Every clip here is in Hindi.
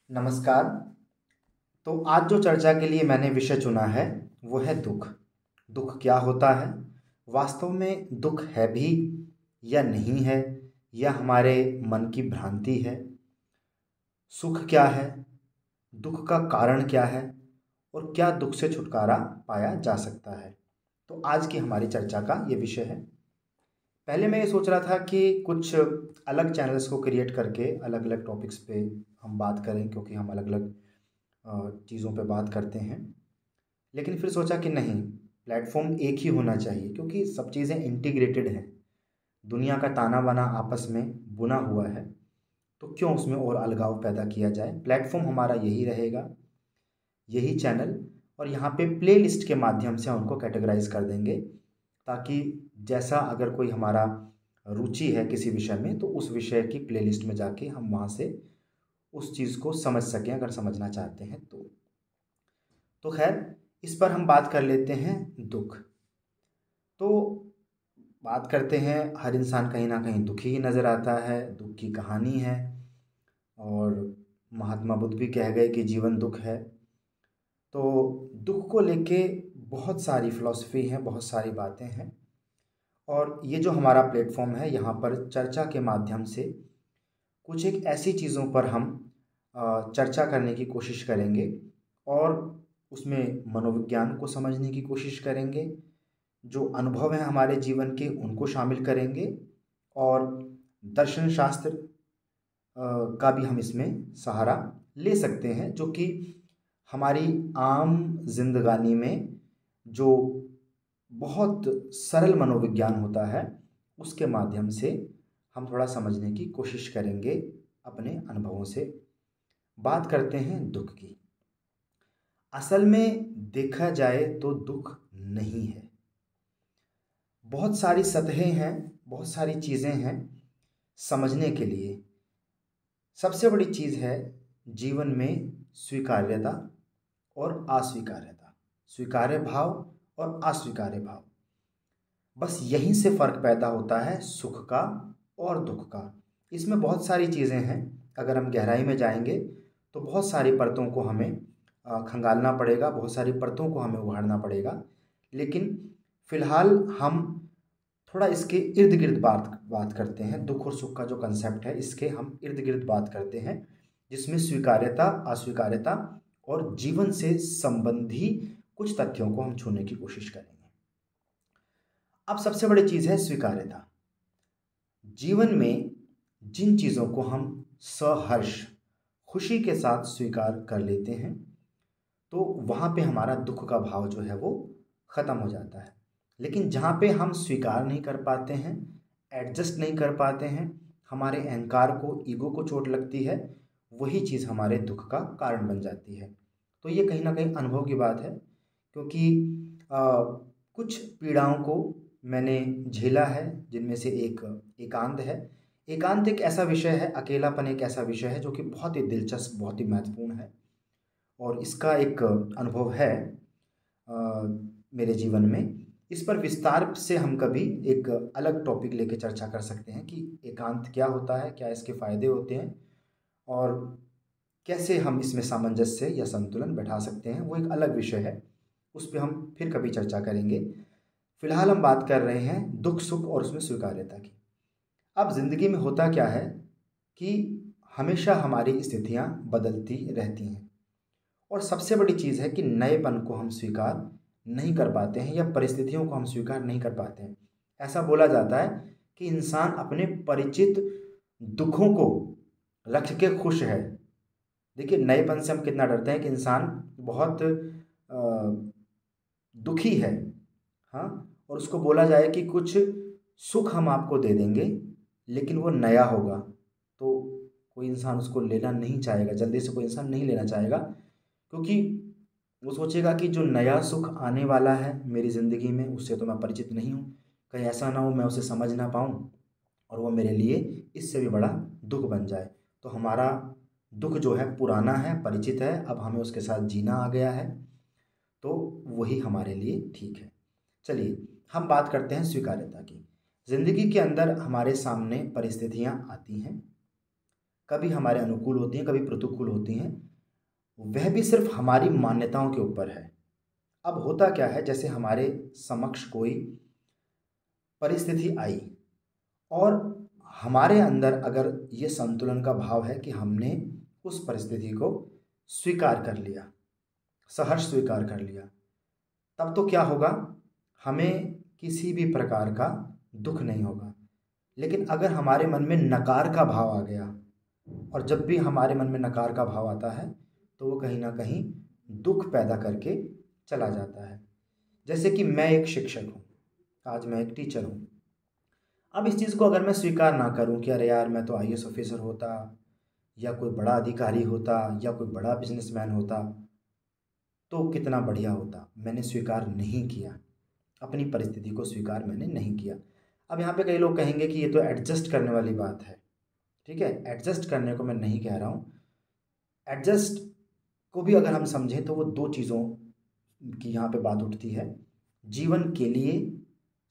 नमस्कार। तो आज जो चर्चा के लिए मैंने विषय चुना है वो है दुख। दुख क्या होता है? वास्तव में दुख है भी या नहीं है, या हमारे मन की भ्रांति है? सुख क्या है? दुख का कारण क्या है? और क्या दुख से छुटकारा पाया जा सकता है? तो आज की हमारी चर्चा का ये विषय है। पहले मैं ये सोच रहा था कि कुछ अलग चैनल्स को क्रिएट करके अलग अलग टॉपिक्स पे हम बात करें, क्योंकि हम अलग अलग चीज़ों पे बात करते हैं। लेकिन फिर सोचा कि नहीं, प्लेटफॉर्म एक ही होना चाहिए, क्योंकि सब चीज़ें इंटीग्रेटेड हैं। दुनिया का ताना बाना आपस में बुना हुआ है, तो क्यों उसमें और अलगाव पैदा किया जाए। प्लेटफॉर्म हमारा यही रहेगा, यही चैनल। और यहाँ पे प्ले लिस्ट के माध्यम से उनको कैटेगराइज कर देंगे, ताकि जैसा अगर कोई हमारा रुचि है किसी विषय में, तो उस विषय की प्ले लिस्ट में जाके हम वहाँ से उस चीज़ को समझ सकें, अगर समझना चाहते हैं तो खैर, इस पर हम बात कर लेते हैं दुख। तो बात करते हैं, हर इंसान कहीं ना कहीं दुखी ही नज़र आता है, दुख की कहानी है। और महात्मा बुद्ध भी कह गए कि जीवन दुख है। तो दुख को लेके बहुत सारी फिलॉसफी हैं, बहुत सारी बातें हैं। और ये जो हमारा प्लेटफॉर्म है, यहाँ पर चर्चा के माध्यम से कुछ एक ऐसी चीज़ों पर हम चर्चा करने की कोशिश करेंगे, और उसमें मनोविज्ञान को समझने की कोशिश करेंगे। जो अनुभव हैं हमारे जीवन के, उनको शामिल करेंगे। और दर्शन शास्त्र का भी हम इसमें सहारा ले सकते हैं, जो कि हमारी आम जिंदगानी में जो बहुत सरल मनोविज्ञान होता है, उसके माध्यम से हम थोड़ा समझने की कोशिश करेंगे अपने अनुभवों से। बात करते हैं दुख की। असल में देखा जाए तो दुख नहीं है। बहुत सारी सतहें हैं, बहुत सारी चीज़ें हैं समझने के लिए। सबसे बड़ी चीज़ है जीवन में स्वीकार्यता और अस्वीकार्यता, स्वीकार्य भाव और अस्वीकार्य भाव। बस यहीं से फ़र्क पैदा होता है सुख का और दुख का। इसमें बहुत सारी चीज़ें हैं, अगर हम गहराई में जाएंगे तो बहुत सारी परतों को हमें खंगालना पड़ेगा, बहुत सारी परतों को हमें उघाड़ना पड़ेगा। लेकिन फ़िलहाल हम थोड़ा इसके इर्द गिर्द बात बात करते हैं। दुख और सुख का जो कंसेप्ट है, इसके हम इर्द गिर्द बात करते हैं, जिसमें स्वीकार्यता, अस्वीकार्यता और जीवन से संबंधी कुछ तथ्यों को हम छूने की कोशिश करेंगे। अब सबसे बड़ी चीज़ है स्वीकार्यता। जीवन में जिन चीज़ों को हम सहर्ष, खुशी के साथ स्वीकार कर लेते हैं, तो वहाँ पे हमारा दुख का भाव जो है वो ख़त्म हो जाता है। लेकिन जहाँ पे हम स्वीकार नहीं कर पाते हैं, एडजस्ट नहीं कर पाते हैं, हमारे अहंकार को, ईगो को चोट लगती है, वही चीज़ हमारे दुख का कारण बन जाती है। तो ये कहीं ना कहीं अनुभव की बात है, क्योंकि कुछ पीड़ाओं को मैंने झेला है, जिनमें से एक एकांत है। एकांत एक ऐसा विषय है, अकेलापन एक ऐसा विषय है जो कि बहुत ही दिलचस्प, बहुत ही महत्वपूर्ण है। और इसका एक अनुभव है अ, मेरे जीवन में। इस पर विस्तार से हम कभी एक अलग टॉपिक लेके चर्चा कर सकते हैं कि एकांत क्या होता है, क्या इसके फायदे होते हैं, और कैसे हम इसमें सामंजस्य या संतुलन बैठा सकते हैं। वो एक अलग विषय है, उस पर हम फिर कभी चर्चा करेंगे। फिलहाल हम बात कर रहे हैं दुख सुख और उसमें स्वीकार्यता की। अब जिंदगी में होता क्या है कि हमेशा हमारी स्थितियां बदलती रहती हैं, और सबसे बड़ी चीज़ है कि नएपन को हम स्वीकार नहीं कर पाते हैं, या परिस्थितियों को हम स्वीकार नहीं कर पाते हैं। ऐसा बोला जाता है कि इंसान अपने परिचित दुखों को रख के खुश है। देखिए, नएपन से हम कितना डरते हैं कि इंसान बहुत दुखी है, हाँ, और उसको बोला जाए कि कुछ सुख हम आपको दे देंगे, लेकिन वो नया होगा, तो कोई इंसान उसको लेना नहीं चाहेगा, जल्दी से कोई इंसान नहीं लेना चाहेगा, क्योंकि वो सोचेगा कि जो नया सुख आने वाला है मेरी ज़िंदगी में, उससे तो मैं परिचित नहीं हूँ, कहीं ऐसा ना हो मैं उसे समझ ना पाऊँ और वो मेरे लिए इससे भी बड़ा दुख बन जाए। तो हमारा दुख जो है पुराना है, परिचित है, अब हमें उसके साथ जीना आ गया है, तो वही हमारे लिए ठीक है। चलिए, हम बात करते हैं स्वीकार्यता की। ज़िंदगी के अंदर हमारे सामने परिस्थितियाँ आती हैं, कभी हमारे अनुकूल होती हैं, कभी प्रतिकूल होती हैं, वह भी सिर्फ हमारी मान्यताओं के ऊपर है। अब होता क्या है, जैसे हमारे समक्ष कोई परिस्थिति आई और हमारे अंदर अगर ये संतुलन का भाव है कि हमने उस परिस्थिति को स्वीकार कर लिया, सहर्ष स्वीकार कर लिया, तब तो क्या होगा, हमें किसी भी प्रकार का दुख नहीं होगा। लेकिन अगर हमारे मन में नकार का भाव आ गया, और जब भी हमारे मन में नकार का भाव आता है तो वो कहीं ना कहीं दुख पैदा करके चला जाता है। जैसे कि मैं एक शिक्षक हूँ, आज मैं एक टीचर हूँ। अब इस चीज़ को अगर मैं स्वीकार ना करूँ कि अरे यार मैं तो आईएएस ऑफिसर होता, या कोई बड़ा अधिकारी होता, या कोई बड़ा बिजनेसमैन होता, तो कितना बढ़िया होता। मैंने स्वीकार नहीं किया, अपनी परिस्थिति को स्वीकार मैंने नहीं किया। अब यहाँ पे कई लोग कहेंगे कि ये तो एडजस्ट करने वाली बात है। ठीक है, एडजस्ट करने को मैं नहीं कह रहा हूँ। एडजस्ट को भी अगर हम समझें तो वो दो चीज़ों की यहाँ पे बात उठती है, जीवन के लिए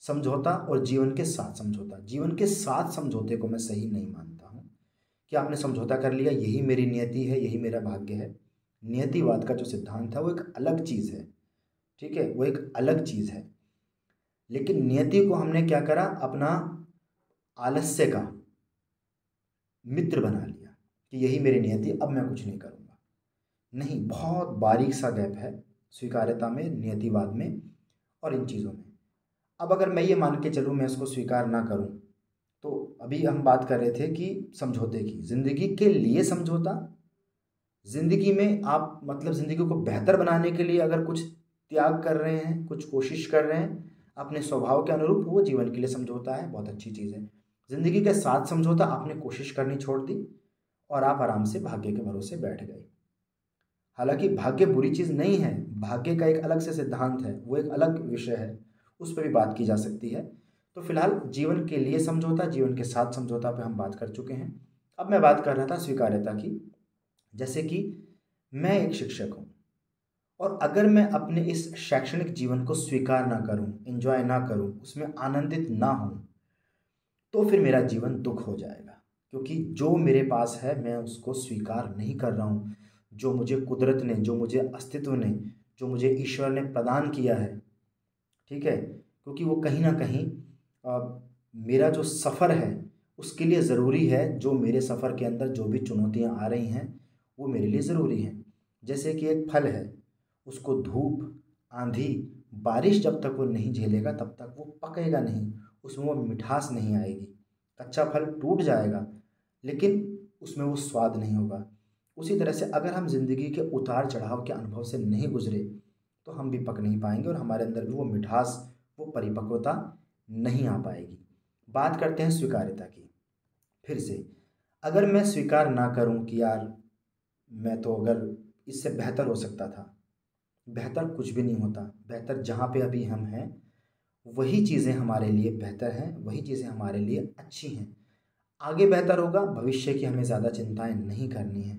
समझौता और जीवन के साथ समझौता। जीवन के साथ समझौते को मैं सही नहीं मानता हूँ कि आपने समझौता कर लिया, यही मेरी नियति है, यही मेरा भाग्य है। नियतिवाद का जो सिद्धांत है वो एक अलग चीज़ है। ठीक है, वो एक अलग चीज़ है। लेकिन नियति को हमने क्या करा, अपना आलस्य का मित्र बना लिया कि यही मेरी नियति, अब मैं कुछ नहीं करूँगा। नहीं, बहुत बारीक सा गैप है स्वीकार्यता में, नियतिवाद में और इन चीज़ों में। अब अगर मैं ये मान के चलूँ, मैं इसको स्वीकार ना करूँ, तो अभी हम बात कर रहे थे कि समझौते की, ज़िंदगी के लिए समझौता। ज़िंदगी में आप मतलब ज़िंदगी को बेहतर बनाने के लिए अगर कुछ त्याग कर रहे हैं, कुछ कोशिश कर रहे हैं अपने स्वभाव के अनुरूप, वो जीवन के लिए समझौता है, बहुत अच्छी चीज़ है। ज़िंदगी के साथ समझौता, आपने कोशिश करनी छोड़ दी और आप आराम से भाग्य के भरोसे बैठ गए। हालांकि भाग्य बुरी चीज़ नहीं है, भाग्य का एक अलग से सिद्धांत है, वो एक अलग विषय है, उस पर भी बात की जा सकती है। तो फिलहाल जीवन के लिए समझौता, जीवन के साथ समझौता पे हम बात कर चुके हैं। अब मैं बात कर रहा था स्वीकार्यता की। जैसे कि मैं एक शिक्षक हूँ और अगर मैं अपने इस शैक्षणिक जीवन को स्वीकार ना करूँ, एंजॉय ना करूँ, उसमें आनंदित ना हूँ, तो फिर मेरा जीवन दुख हो जाएगा। क्योंकि जो मेरे पास है मैं उसको स्वीकार नहीं कर रहा हूँ। जो मुझे कुदरत ने, जो मुझे अस्तित्व ने, जो मुझे ईश्वर ने प्रदान किया है, ठीक है, क्योंकि वो कहीं ना कहीं मेरा जो सफ़र है उसके लिए ज़रूरी है। जो मेरे सफ़र के अंदर जो भी चुनौतियाँ आ रही हैं वो मेरे लिए ज़रूरी हैं। जैसे कि एक फल है, उसको धूप, आंधी, बारिश जब तक वो नहीं झेलेगा तब तक वो पकेगा नहीं, उसमें वो मिठास नहीं आएगी। कच्चा फल टूट जाएगा लेकिन उसमें वो स्वाद नहीं होगा। उसी तरह से अगर हम ज़िंदगी के उतार चढ़ाव के अनुभव से नहीं गुजरे तो हम भी पक नहीं पाएंगे और हमारे अंदर भी वो मिठास, वो परिपक्वता नहीं आ पाएगी। बात करते हैं स्वीकार्यता की। फिर से अगर मैं स्वीकार ना करूं कि यार मैं तो अगर इससे बेहतर हो सकता था, बेहतर कुछ भी नहीं होता। बेहतर जहाँ पे अभी हम हैं वही चीज़ें हमारे लिए बेहतर हैं, वही चीज़ें हमारे लिए अच्छी हैं। आगे बेहतर होगा, भविष्य की हमें ज़्यादा चिंताएं नहीं करनी है।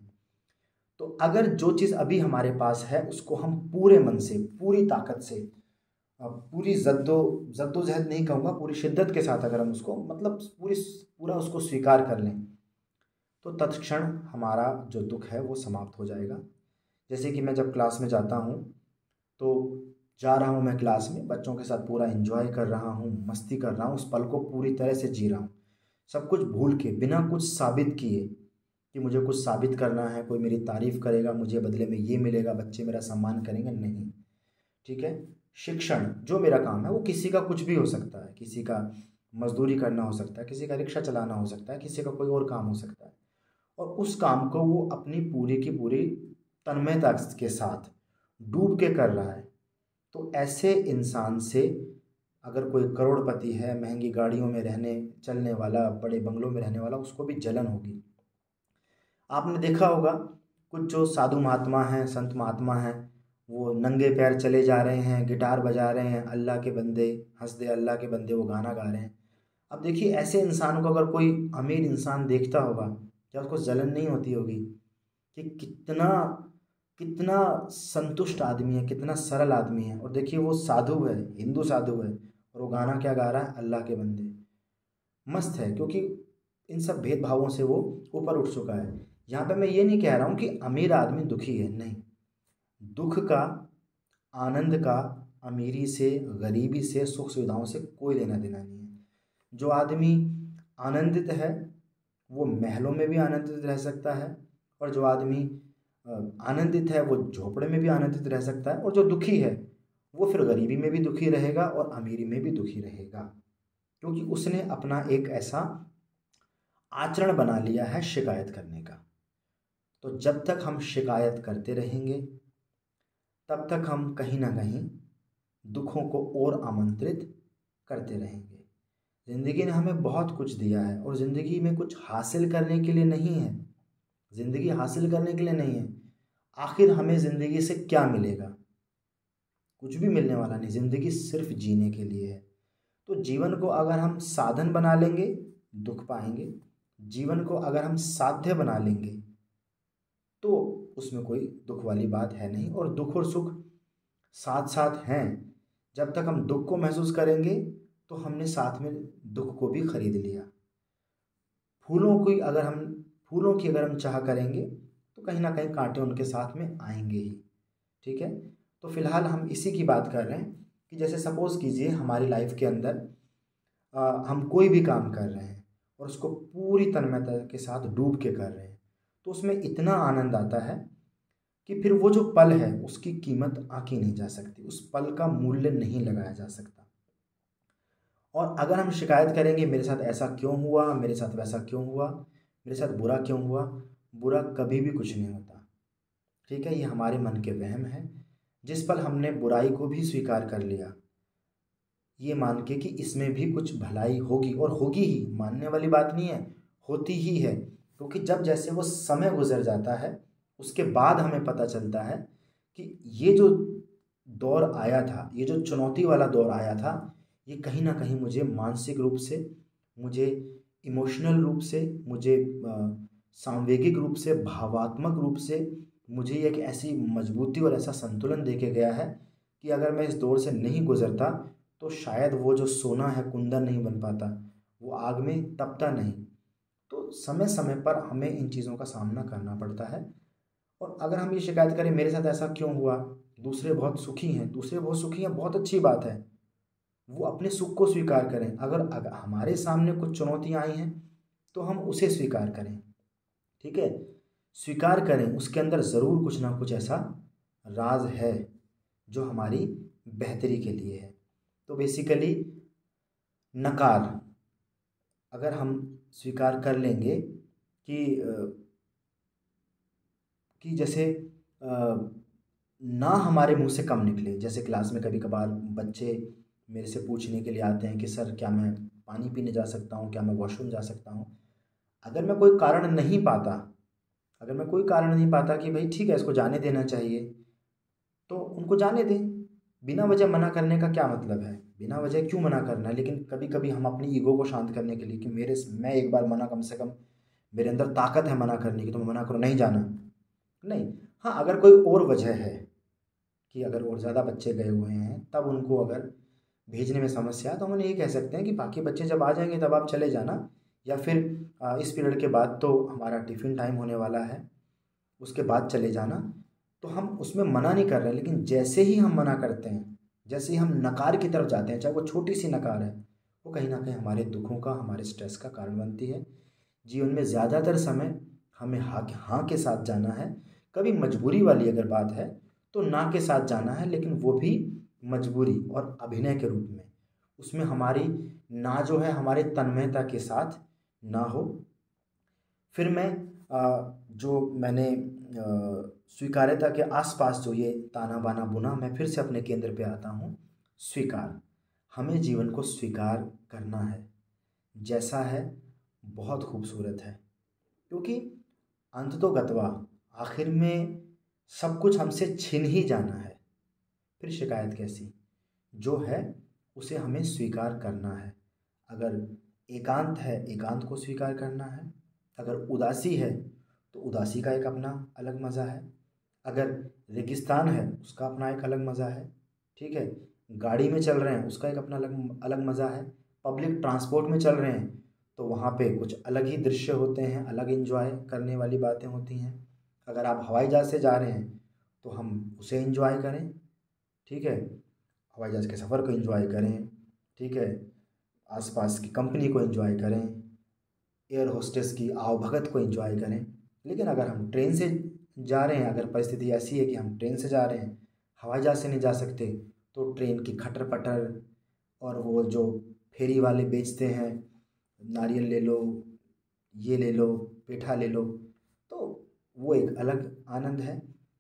तो अगर जो चीज़ अभी हमारे पास है उसको हम पूरे मन से, पूरी ताकत से, पूरी जद्दोजहद नहीं कहूँगा, पूरी शिद्दत के साथ अगर हम उसको मतलब पूरा उसको स्वीकार कर लें तो तत्क्षण हमारा जो दुख है वो समाप्त हो जाएगा। जैसे कि मैं जब क्लास में जाता हूँ तो जा रहा हूँ मैं क्लास में, बच्चों के साथ पूरा एंजॉय कर रहा हूँ, मस्ती कर रहा हूँ, उस पल को पूरी तरह से जी रहा हूँ, सब कुछ भूल के, बिना कुछ साबित किए कि मुझे कुछ साबित करना है, कोई मेरी तारीफ़ करेगा, मुझे बदले में ये मिलेगा, बच्चे मेरा सम्मान करेंगे, नहीं। ठीक है, शिक्षण जो मेरा काम है वो किसी का कुछ भी हो सकता है, किसी का मजदूरी करना हो सकता है, किसी का रिक्शा चलाना हो सकता है, किसी का कोई और काम हो सकता है, और उस काम को वो अपनी पूरी की पूरी तन्मयता के साथ डूब के कर रहा है। तो ऐसे इंसान से अगर कोई करोड़पति है, महंगी गाड़ियों में रहने चलने वाला, बड़े बंगलों में रहने वाला, उसको भी जलन होगी। आपने देखा होगा कुछ जो साधु महात्मा हैं, संत महात्मा हैं, वो नंगे पैर चले जा रहे हैं, गिटार बजा रहे हैं, अल्लाह के बंदे हंस दे अल्लाह के बंदे, वो गाना गा रहे हैं। अब देखिए ऐसे इंसान को अगर कोई अमीर इंसान देखता होगा, क्या उसको जलन नहीं होती होगी कि कितना कितना संतुष्ट आदमी है, कितना सरल आदमी है। और देखिए वो साधु है, हिंदू साधु है, और वो गाना क्या गा रहा है, अल्लाह के बंदे। मस्त है, क्योंकि इन सब भेदभावों से वो ऊपर उठ चुका है। यहाँ पे मैं ये नहीं कह रहा हूँ कि अमीर आदमी दुखी है, नहीं। दुख का, आनंद का अमीरी से, गरीबी से, सुख सुविधाओं से कोई लेना देना नहीं है। जो आदमी आनंदित है वो महलों में भी आनंदित रह सकता है, और जो आदमी आनंदित है वो झोपड़े में भी आनंदित रह सकता है, और जो दुखी है वो फिर गरीबी में भी दुखी रहेगा और अमीरी में भी दुखी रहेगा, क्योंकि उसने अपना एक ऐसा आचरण बना लिया है शिकायत करने का। तो जब तक हम शिकायत करते रहेंगे तब तक हम कहीं ना कहीं दुखों को और आमंत्रित करते रहेंगे। ज़िंदगी ने हमें बहुत कुछ दिया है, और ज़िंदगी में कुछ हासिल करने के लिए नहीं है। ज़िंदगी हासिल करने के लिए नहीं है। आखिर हमें ज़िंदगी से क्या मिलेगा? कुछ भी मिलने वाला नहीं। ज़िंदगी सिर्फ जीने के लिए है। तो जीवन को अगर हम साधन बना लेंगे दुख पाएंगे, जीवन को अगर हम साध्य बना लेंगे तो उसमें कोई दुख वाली बात है नहीं। और दुख और सुख साथ साथ हैं। जब तक हम दुख को महसूस करेंगे तो हमने साथ में दुख को भी खरीद लिया। फूलों की अगर हम चाह करेंगे तो कहीं ना कहीं कांटे उनके साथ में आएंगे ही। ठीक है। तो फिलहाल हम इसी की बात कर रहे हैं कि जैसे सपोज कीजिए हमारी लाइफ के अंदर हम कोई भी काम कर रहे हैं और उसको पूरी तन्मयता के साथ डूब के कर रहे हैं, तो उसमें इतना आनंद आता है कि फिर वो जो पल है उसकी कीमत आंकी नहीं जा सकती, उस पल का मूल्य नहीं लगाया जा सकता। और अगर हम शिकायत करेंगे मेरे साथ ऐसा क्यों हुआ, मेरे साथ वैसा क्यों हुआ, मेरे साथ बुरा क्यों हुआ, बुरा कभी भी कुछ नहीं होता। ठीक है। ये हमारे मन के वहम है। जिस पल हमने बुराई को भी स्वीकार कर लिया ये मान के कि इसमें भी कुछ भलाई होगी, और होगी ही, मानने वाली बात नहीं है, होती ही है। क्योंकि जब जैसे वो समय गुजर जाता है उसके बाद हमें पता चलता है कि ये जो दौर आया था, ये जो चुनौती वाला दौर आया था, ये कहीं ना कहीं मुझे मानसिक रूप से, मुझे इमोशनल रूप से, मुझे सांवेगिक रूप से, भावात्मक रूप से मुझे एक ऐसी मजबूती और ऐसा संतुलन दे के गया है कि अगर मैं इस दौर से नहीं गुजरता तो शायद वो जो सोना है कुंदन नहीं बन पाता, वो आग में तपता नहीं। तो समय समय पर हमें इन चीज़ों का सामना करना पड़ता है। और अगर हम ये शिकायत करें मेरे साथ ऐसा क्यों हुआ, दूसरे बहुत सुखी हैं, दूसरे बहुत सुखी हैं, बहुत अच्छी बात है, वो अपने सुख को स्वीकार करें। अगर हमारे सामने कुछ चुनौतियाँ आई हैं तो हम उसे स्वीकार करें। ठीक है। स्वीकार करें, उसके अंदर ज़रूर कुछ ना कुछ ऐसा राज है जो हमारी बेहतरी के लिए है। तो बेसिकली नकार अगर हम स्वीकार कर लेंगे कि जैसे ना हमारे मुंह से कम निकले। जैसे क्लास में कभी कभार बच्चे मेरे से पूछने के लिए आते हैं कि सर क्या मैं पानी पीने जा सकता हूँ, क्या मैं वॉशरूम जा सकता हूँ। अगर मैं कोई कारण नहीं पाता, कि भाई ठीक है इसको जाने देना चाहिए, तो उनको जाने दें। बिना वजह मना करने का क्या मतलब है, बिना वजह क्यों मना करना है। लेकिन कभी कभी हम अपनी ईगो को शांत करने के लिए कि मैं एक बार मना, कम से कम मेरे अंदर ताकत है मना करने की, तो मैं मना करूँ, नहीं जाना, नहीं। हाँ, अगर कोई और वजह है कि अगर और ज़्यादा बच्चे गए हुए हैं तब उनको अगर भेजने में समस्या है तो हम उन्हें ये कह सकते हैं कि बाकी बच्चे जब आ जाएंगे तब आप चले जाना, या फिर इस पीरियड के बाद तो हमारा टिफ़िन टाइम होने वाला है, उसके बाद चले जाना। तो हम उसमें मना नहीं कर रहे हैं, लेकिन जैसे ही हम मना करते हैं, जैसे ही हम नकार की तरफ जाते हैं, चाहे वो छोटी सी नकार है, वो कहीं ना कहीं हमारे दुखों का, हमारे स्ट्रेस का कारण बनती है। जीवन में ज़्यादातर समय हमें हाँ के साथ जाना है। कभी मजबूरी वाली अगर बात है तो ना के साथ जाना है, लेकिन वो भी मजबूरी और अभिनय के रूप में। उसमें हमारी ना जो है हमारे तन्मयता के साथ ना हो। फिर मैं जो मैंने स्वीकार्यता के आसपास जो ये ताना बाना बुना, मैं फिर से अपने केंद्र पे आता हूँ। स्वीकार, हमें जीवन को स्वीकार करना है, जैसा है बहुत खूबसूरत है। क्योंकि अंत तो गतवा, आखिर में सब कुछ हमसे छिन ही जाना है। फिर शिकायत कैसी, जो है उसे हमें स्वीकार करना है। अगर एकांत है, एकांत को स्वीकार करना है। अगर उदासी है तो उदासी का एक अपना अलग मज़ा है। अगर रेगिस्तान है उसका अपना एक अलग मज़ा है। ठीक है। गाड़ी में चल रहे हैं उसका एक अपना अलग अलग मज़ा है। पब्लिक ट्रांसपोर्ट में चल रहे हैं तो वहाँ पे कुछ अलग ही दृश्य होते हैं, अलग एंजॉय करने वाली बातें होती हैं। अगर आप हवाई जहाज़ से जा रहे हैं तो हम उसे एंजॉय करें, ठीक है, हवाई जहाज़ के सफ़र को एंजॉय करें, ठीक है, आसपास की कंपनी को एंजॉय करें, एयर होस्टेस की आवभगत को एंजॉय करें। लेकिन अगर हम ट्रेन से जा रहे हैं, अगर परिस्थिति ऐसी है कि हम ट्रेन से जा रहे हैं, हवाई जहाज़ से नहीं जा सकते, तो ट्रेन की खटर पटर और वो जो फेरी वाले बेचते हैं, नारियल ले लो, ये ले लो, पेठा ले लो, तो वो एक अलग आनंद है।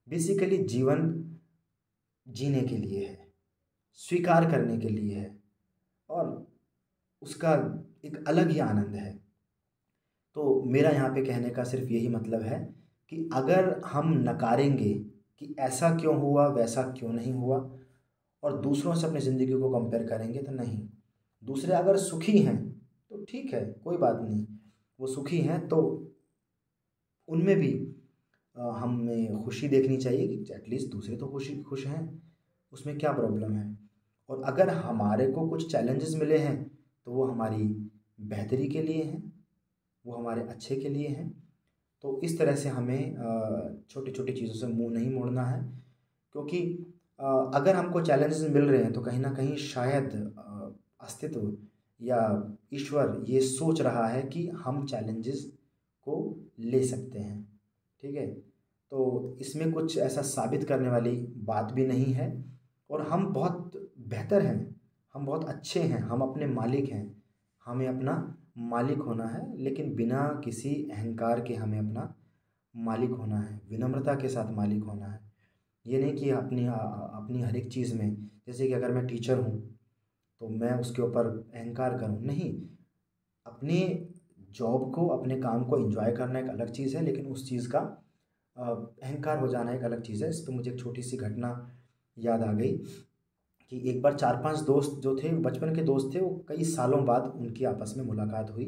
बेसिकली जीवन जीने के लिए है, स्वीकार करने के लिए है, और उसका एक अलग ही आनंद है। तो मेरा यहाँ पे कहने का सिर्फ यही मतलब है कि अगर हम नकारेंगे कि ऐसा क्यों हुआ, वैसा क्यों नहीं हुआ, और दूसरों से अपनी ज़िंदगी को कंपेयर करेंगे, तो नहीं, दूसरे अगर सुखी हैं तो ठीक है, कोई बात नहीं, वो सुखी हैं तो उनमें भी हमें खुशी देखनी चाहिए कि एटलीस्ट दूसरे तो खुश हैं, उसमें क्या प्रॉब्लम है। और अगर हमारे को कुछ चैलेंजेस मिले हैं तो वो हमारी बेहतरी के लिए हैं, वो हमारे अच्छे के लिए हैं। तो इस तरह से हमें छोटी छोटी चीज़ों से मुंह नहीं मोड़ना है, क्योंकि अगर हमको चैलेंजेस मिल रहे हैं तो कहीं ना कहीं शायद अस्तित्व या ईश्वर ये सोच रहा है कि हम चैलेंजेस को ले सकते हैं, ठीक है। तो इसमें कुछ ऐसा साबित करने वाली बात भी नहीं है, और हम बहुत बेहतर हैं, हम बहुत अच्छे हैं, हम अपने मालिक हैं। हमें अपना मालिक होना है, लेकिन बिना किसी अहंकार के हमें अपना मालिक होना है, विनम्रता के साथ मालिक होना है। ये नहीं कि अपनी हर एक चीज़ में, जैसे कि अगर मैं टीचर हूँ तो मैं उसके ऊपर अहंकार करूँ, नहीं। अपने जॉब को, अपने काम को एंजॉय करना एक अलग चीज़ है, लेकिन उस चीज़ का अहंकार हो जाना एक अलग चीज़ है। इस पर मुझे एक छोटी सी घटना याद आ गई कि एक बार 4-5 दोस्त जो थे, बचपन के दोस्त थे, वो कई सालों बाद उनकी आपस में मुलाकात हुई।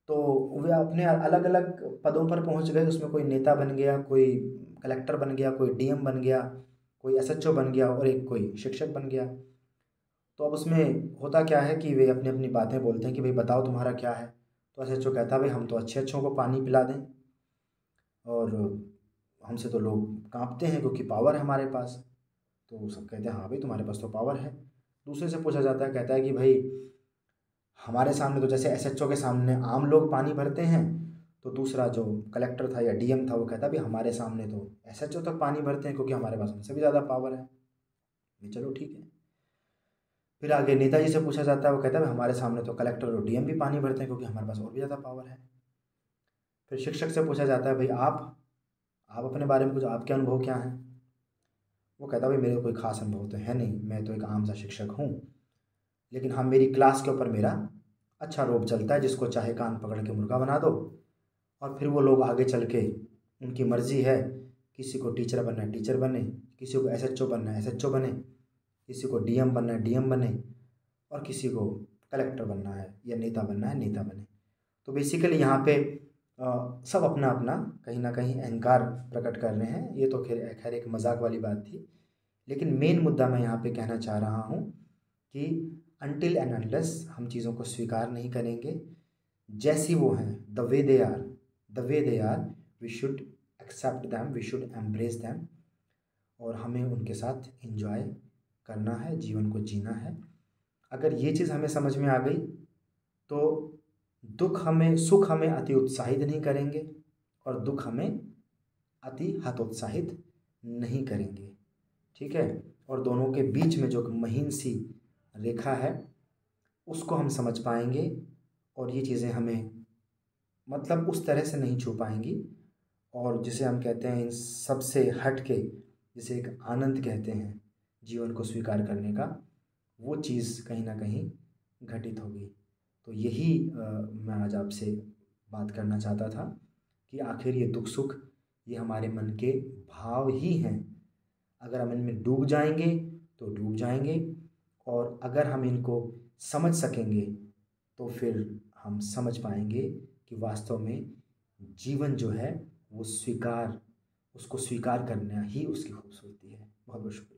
तो वे अपने अलग अलग पदों पर पहुंच गए। उसमें कोई नेता बन गया, कोई कलेक्टर बन गया, कोई डीएम बन गया, कोई एसएचओ बन गया, और एक कोई शिक्षक बन गया। तो अब उसमें होता क्या है कि वे अपनी अपनी बातें बोलते हैं कि भाई बताओ तुम्हारा क्या है। तो एसएचओ कहता है भाई हम तो अच्छे अच्छों को पानी पिला दें, और हमसे तो लोग कांपते हैं क्योंकि पावर है हमारे पास। तो सब कहते हैं हाँ भाई तुम्हारे पास तो पावर है। दूसरे से पूछा जाता है, कहता है कि भाई हमारे सामने तो जैसे एसएचओ के सामने आम लोग पानी भरते हैं, तो दूसरा जो कलेक्टर था या डीएम था वो कहता भी हमारे सामने तो एसएचओ तक पानी भरते हैं क्योंकि हमारे पास उनसे भी ज़्यादा पावर है। ये चलो ठीक है। फिर आगे नेताजी से पूछा जाता है, वो कहता है हमारे सामने तो कलेक्टर और डीएम भी पानी भरते हैं क्योंकि हमारे पास और भी ज़्यादा पावर है। फिर शिक्षक से पूछा जाता है भाई आप अपने बारे में कुछ, आपके अनुभव क्या हैं। वो कहता है भाई मेरे कोई खास अनुभव तो है नहीं, मैं तो एक आम सा शिक्षक हूँ, लेकिन हाँ मेरी क्लास के ऊपर मेरा अच्छा रोब चलता है, जिसको चाहे कान पकड़ के मुर्गा बना दो। और फिर वो लोग आगे चल के, उनकी मर्जी है, किसी को टीचर बनना है टीचर बने, किसी को एसएचओ बनना है एसएचओ बने, किसी को डीएम बनना है डीएम बने, और किसी को कलेक्टर बनना है या नेता बनना है नेता बने। तो बेसिकली यहाँ पे सब अपना अपना कहीं ना कहीं अहंकार प्रकट कर रहे हैं। ये तो खैर एक मजाक वाली बात थी, लेकिन मेन मुद्दा मैं यहाँ पे कहना चाह रहा हूँ कि अनटिल एंड अनलेस हम चीज़ों को स्वीकार नहीं करेंगे जैसी वो हैं, the way they are, we should accept them, we should embrace them, और हमें उनके साथ एंजॉय करना है, जीवन को जीना है। अगर ये चीज़ हमें समझ में आ गई तो सुख हमें अति उत्साहित नहीं करेंगे, और दुख हमें अति हतोत्साहित नहीं करेंगे, ठीक है। और दोनों के बीच में जो महीन सी रेखा है उसको हम समझ पाएंगे, और ये चीज़ें हमें मतलब उस तरह से नहीं छू पाएंगी, और जिसे हम कहते हैं इन सब से हट के, जिसे एक आनंद कहते हैं जीवन को स्वीकार करने का, वो चीज़ कहीं ना कहीं घटित होगी। तो यही मैं आज आपसे बात करना चाहता था कि आखिर ये दुख सुख ये हमारे मन के भाव ही हैं। अगर हम इनमें डूब जाएंगे तो डूब जाएंगे, और अगर हम इनको समझ सकेंगे तो फिर हम समझ पाएंगे कि वास्तव में जीवन जो है वो उसको स्वीकार करना ही उसकी खूबसूरती है। बहुत बहुत शुक्रिया।